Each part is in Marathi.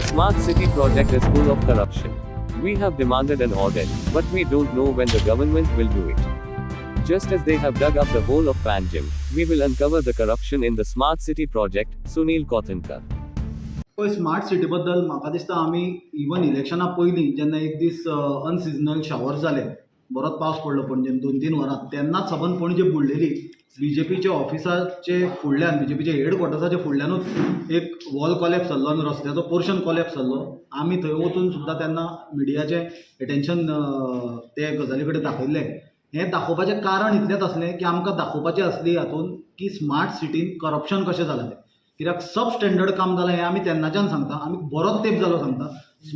The smart city project is full of corruption. We have demanded an audit, but we don't know when the government will do it. Just as they have dug up the whole of Panjim, we will uncover the corruption in the smart city project. Sunil Kothankar. पळय स्मार्ट सिटी बद्दल म्हाका दिसता आमी इवन इलेक्शना पयलीं जेन्ना एक दीस अनसिजनल शावर्स जाले, बरोच पावस पडलो पणजेन 2-3 वरां, तेन्नाच साबन पणजे बुडलेली. बीजेपीचे ऑफिसाचे फुडल्यान, बीजेपीचे हेडक्वॉर्टर्साच्या फुडल्यानूच एक वॉल कॉलेप्स जाल्लो आनी रस्त्याचो पोर्शन कॉलेप्स जाल्लो. आमी थंय वचून सुद्दां तेन्ना मिडियाचें एटेन्शन ते गजाली कडेन दाखयल्लें. हें दाखोवपाचें कारण इतलेंच आसलें की आमकां दाखोवपाचें आसली हातून की स्मार्ट सिटीन करप्शन कशें जालां तें. कित्याक सब स्टँडर्ड काम जालां हें आमी तेन्नाच्यान सांगता, आमी बरोच तेंप जालो सांगता,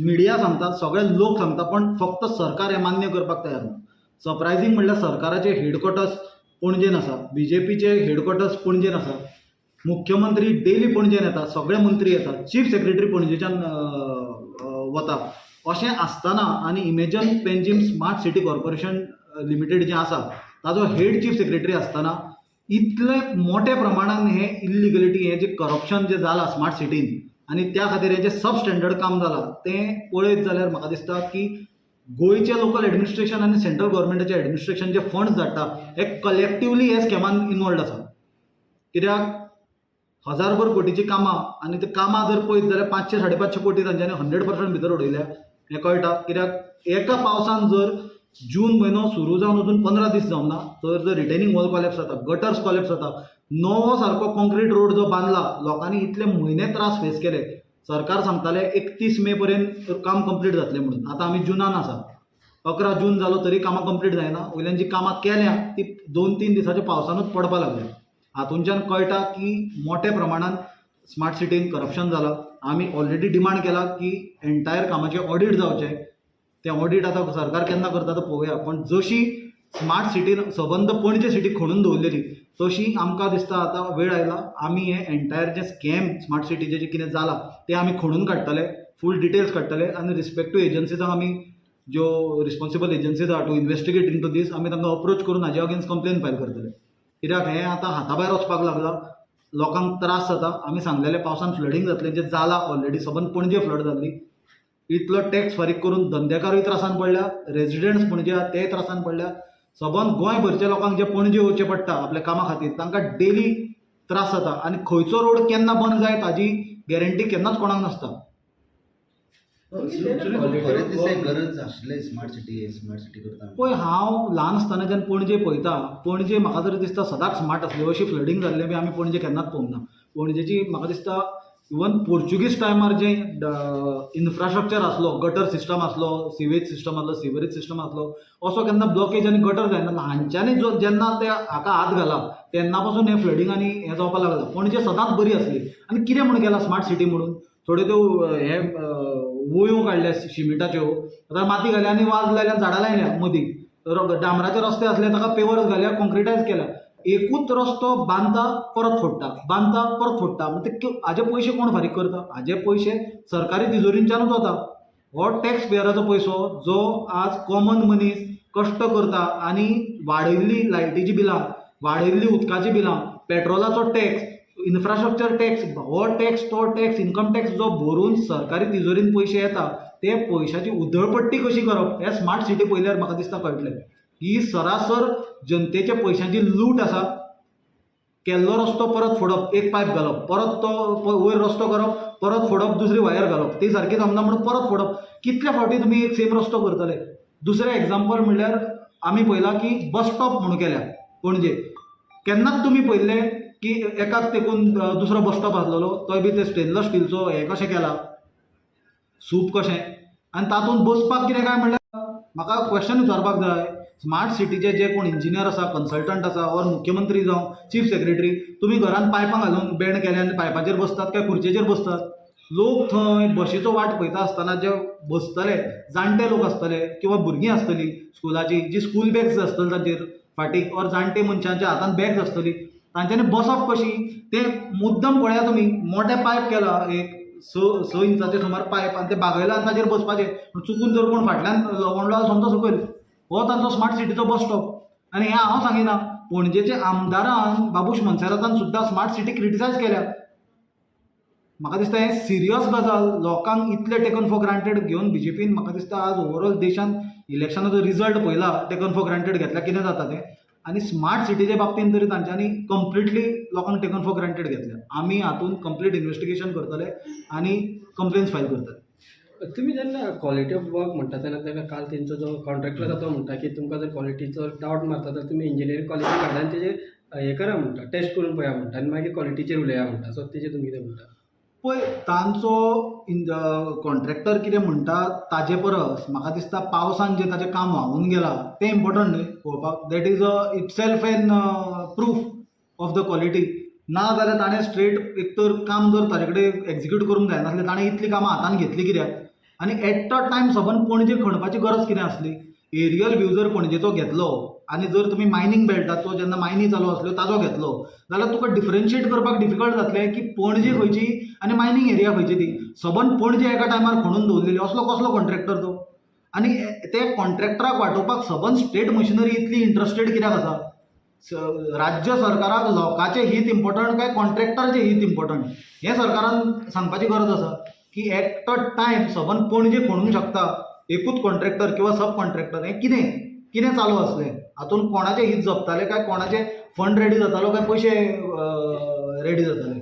मिडिया सांगता, सगळे लोक सांगता, पण फक्त सरकार हें मान्य करपाक तयार ना. सरप्रायझींग म्हणल्यार सरकाराचे हेडक्वॉर्टर्स पणजेन आसा, बीजेपीचे हेडक्वॉर्टर्स पणजेन आसा, मुख्यमंत्री डेली पणजेन येता, सगळे मंत्री येतात, चीफ सेक्रेटरी पणजेच्यान वता. अशें आसतना आनी imagine Panjim smart city corporation limited जें आसा ताजो हेड चीफ सेक्रेटरी आसतना इतले मोठ्या प्रमाणान हें इल्लिगलिटी, हें जें करप्शन जें जालां स्मार्ट सिटीन आनी त्या खातीर हें जें सब स्टँडर्ड काम जालां तें पळयत जाल्यार म्हाका दिसता की गोंयचें लोकल एडमिनिस्ट्रेशन आनी सेंट्रल गव्हर्मेंटाचें एडमिनिस्ट्रेशन जे फंड्स धाडटा हे कलेक्टिवली हे स्कॅमान इनवॉल्ड आसा. कित्याक हजारभर कोटीची कामां आनी ते कामां जर पळयत जाल्यार 500-550 कोटी तांच्यांनी 100% भितर उडयल्या हें कळटा. कित्याक एका पावसान जर जून म्हयनो सुरू जावन अजून 15 दीस जावं ना तर जर रिटेनिंग वॉल कॉलेप्स जाता, गटर्स कॉलेप्स जाता, नवो सारको कॉन्क्रीट रोड जो बांदला, लोकांनी इतले म्हयने त्रास फेस केले. सरकार सांगताले 31 मे पर्यंत काम कंप्लीट जातलें म्हणून. आतां आमी जुनान आसा, 11 जून जालो तरी कामां कंप्लीट जायना. वयल्यान जी कामां केल्या ती 2-3 दिसाच्या पावसानूच पडपाक लागली. हातूंच्यान कळटा की मोठ्या प्रमाणान स्मार्ट सिटीन करप्शन जालां. आमी ऑलरेडी डिमांड केला की एंटायर कामाचें ऑडिट जावचें. तें ऑडिट आतां सरकार केन्ना करता तें पळोवया. पण जशी स्मार्ट सिटीन सबंद पणजे सिटी खणून दवरलेली तशी आमकां दिसता आतां वेळ आयला आमी हें एंटायर जें स्कॅम स्मार्ट सिटीचें जें कितें जालां तें आमी खणून काडटले, फूल डिटेल्स काडटले आनी रिस्पेक्टीव एजन्सीजांक आमी ज्यो रिस्पॉन्सिबल एजन्सीज आहा टू इन्वेस्टिगेट इन टू दीस आमी तांकां अप्रोच करून हाजे अगेन्स्ट कंप्लेन फायल करतले. कित्याक हें आतां हाताभायर वचपाक लागलां, लोकांक त्रास जाता. आमी सांगलेलें पावसान फ्लडींग जातलें, जें जालां ऑलरेडी, सबंद पणजे फ्लड जाल्ली. इतलो टॅक्स फारीक करून धंदेकारूय त्रासान पडल्या, रेजिडेंट्स पणजे आहा तेय त्रासान पडल्या. सबंद गोंयभरच्या लोकांक जे पणजे येवचें पडटा आपल्या कामा खातीर तांकां डेली त्रास जाता आनी खंयचो रोड केन्ना बंद जाय ताजी गॅरंटी केन्नाच कोणाक नासता. गरज आसले स्मार्ट सिटी करता पळय, हांव ल्हान आसतनाच्यान पणजे पळयता. पणजे म्हाका तरी दिसता सदांच स्मार्ट आसली. अशी फ्लडींग जाल्लें बी आमी पणजे केन्नाच पळोवंक ना. पणजेची म्हाका दिसता इवन पोर्चुगीज टायमार जे इन्फ्रास्ट्रक्चर आसलो, गटर सिस्टम आसलो, सिवेज सिस्टम आसलो, सिवरेज सिस्टम आसलो, असो केन्ना ब्लॉकेज आनी गटर जायना. ल्हानच्यानी जेन्ना ते हाका हात घाला तेन्ना पासून हें फ्लडींग आनी हें जावपाक लागलां. पणजे सदांच बरी आसली. आनी कितें म्हणून केलां स्मार्ट सिटी म्हणून थोड्यो त्यो हे वोयो काडल्या शिमिटाच्यो, आतां माती घाल्या आनी वाज लायल्या, झाडां लायल्या मदीं. डांबराचे रस्ते आसले ताका पेवर्स घाल्या, कॉन्क्रिटायज केल्या. एकूच रस्तो बांदता परत फोडटा, बांदता परत फोडटा. म्हणजे हाजे पयशे कोण फारीक करता? हाजे पयशे सरकारी तिजोरींच्यानूच वता. हो टॅक्स पेयराचो पयसो जो आज कॉमन मनीस कश्ट करता आनी वाडयल्ली लायटीची बिलां, वाडयल्ली उदकाची बिलां, पेट्रोलाचो टॅक्स, इन्फ्रास्ट्रक्चर टॅक्स, हो टॅक्स तो टॅक्स, इन्कम टॅक्स जो भरून सरकारी तिजोरीन पयशे येता ते पयशाची उधळपट्टी कशी करप हें स्मार्ट सिटी पयल्यार म्हाका दिसता कळटलें. ही सरासर जनतेच्या पयशांची लूट आसा. केल्लो रस्तो परत फोडप, एक पायप घालप, परत तो वयर रस्तो करप, परत फोडप, दुसरी वायर घालप, ती सारकी जमना म्हणून परत फोडप. कितले फावटी तुमी एक सेम रस्तो करतले? दुसरें एग्जाम्पल म्हणल्यार आमी पळयलां की बस स्टॉप म्हणून केल्या पणजे. केन्नाच तुमी पळयल्लें की एकाक तेकून दुसरो बस स्टॉप आसलेलो, तोय बी ते स्टेनलेस स्टीलचो हें कशें केलां, सूप कशें. आनी तातूंत बसपाक कितें काय म्हणल्यार म्हाका क्वेश्चन विचारपाक जाय. स्मार्ट सिटीचे जे कोण इंजिनियर आसा, कन्सल्टंट आसा, और मुख्यमंत्री जावं चीफ सेक्रेटरी, तुमी घरान पायपां घालून बँड केले आनी पायपाचेर बसतात काय खुर्चेचेर बसतात? लोक थंय बशीचो वाट पळयता आसतना जे बसतले जाणटे लोक आसतले किंवा भुरगीं आसतलीं स्कुलाची, जी स्कूल बॅग्स आसतली तांचेर फाटीक, और जाणटे मनशांच्या हातांत बॅग्स आसतली, तांच्यांनी बसप कशी ते मुद्दम पळया तुमी. मोठे पायप केला, एक 6 इंचाचे सुमार पायप, आनी ते बागयला आनी ताचेर बसपाचें. चुकून जर कोण फाटल्यान लवंडलो समजा सकयल, हो तांचो स्मार्ट सिटीचो बस स्टॉप. आनी हें हांव सांगिना, पणजेचे आमदारान बाबूश मनसेरातान सुद्दां स्मार्ट सिटी क्रिटिसायज केल्या. म्हाका दिसता हें सिरियस गजाल लोकांक इतले टेकन फॉर ग्रांटेड घेवन बीजेपीन म्हाका दिसता आज ओवरऑल देशान इलेक्शनाचो रिजल्ट पयला टेकन फॉर ग्रांटेड घेतल्या कितें जाता तें आनी स्मार्ट सिटीच्या बाबतींत तरी तांच्यांनी कंप्लिटली लोकांक टेकन फॉर ग्रांटेड घेतल्या आमी हातूंत कंप्लीट इन्व्हेस्टिगेशन करतले आनी कंप्लेन्स फायल करतले तुम्ही जेन्ना क्वॉलिटी ऑफ वर्क म्हणटा तेन्ना ताका काल तेंचो जो कॉन्ट्रॅक्टर आसा तो म्हणटा की तुमकां जर क्वॉलिटीचो डावट मारता तर तुमी इंजिनियरींग क्वॉलिटी कार्डान तेजेर हें करा म्हणटा टेस्ट करून पळया म्हणटा आनी मागीर क्वॉलिटीचेर उलया म्हणटा सो तेजेर तुमी कितें म्हणटा पळय तांचो कॉन्ट्रॅक्टर कितें म्हणटा ताजे परस म्हाका दिसता पावसान जें ताचें काम व्हांवून गेलां तें इम्पॉर्टंट न्ही पळोवपाक that is it self N proof of the quality ना जाल्यार ताणें स्ट्रेट एक तर काम जर ताजे कडेन एग्जिक्यूट करूंक जायनासलें ताणें इतलीं कामां हातान घेतलीं कित्याक आनी एट अ टायम सबंद पणजे खणपाची गरज कितें आसली एरियल व्यू जर पणजेचो घेतलो आनी जर तुमी मायनींग बेल्टाचो जेन्ना मायनी चालू आसल्यो ताजो घेतलो जाल्यार तुका डिफरन्शिएट करपाक डिफिकल्ट जातलें की पणजे खंयची आनी मायनींग एरिया खंयची ती सबंद पणजे एका टायमार खणून दवरलेली असलो कसलो कॉन्ट्रॅक्टर तो आनी ते कॉन्ट्रॅक्टराक वांटोवपाक सबंद स्टेट मशिनरी इतली इंट्रस्टेड कित्याक आसा राज्य सरकाराक लोकांचें हित इम्पॉर्टंट काय कॉन्ट्रॅक्टराचें हित इम्पॉर्टंट हें सरकारान सांगपाची गरज आसा की एट अ टायम सबंद पणजे खणूंक शकता एकूच कॉन्ट्रॅक्टर किंवा सब कॉन्ट्रॅक्टर हें कितें चालू आसलें हातूंत कोणाचें हित जपताले काय कोणाचें फंड रेडी जातालो काय पयशे रेडी जाताले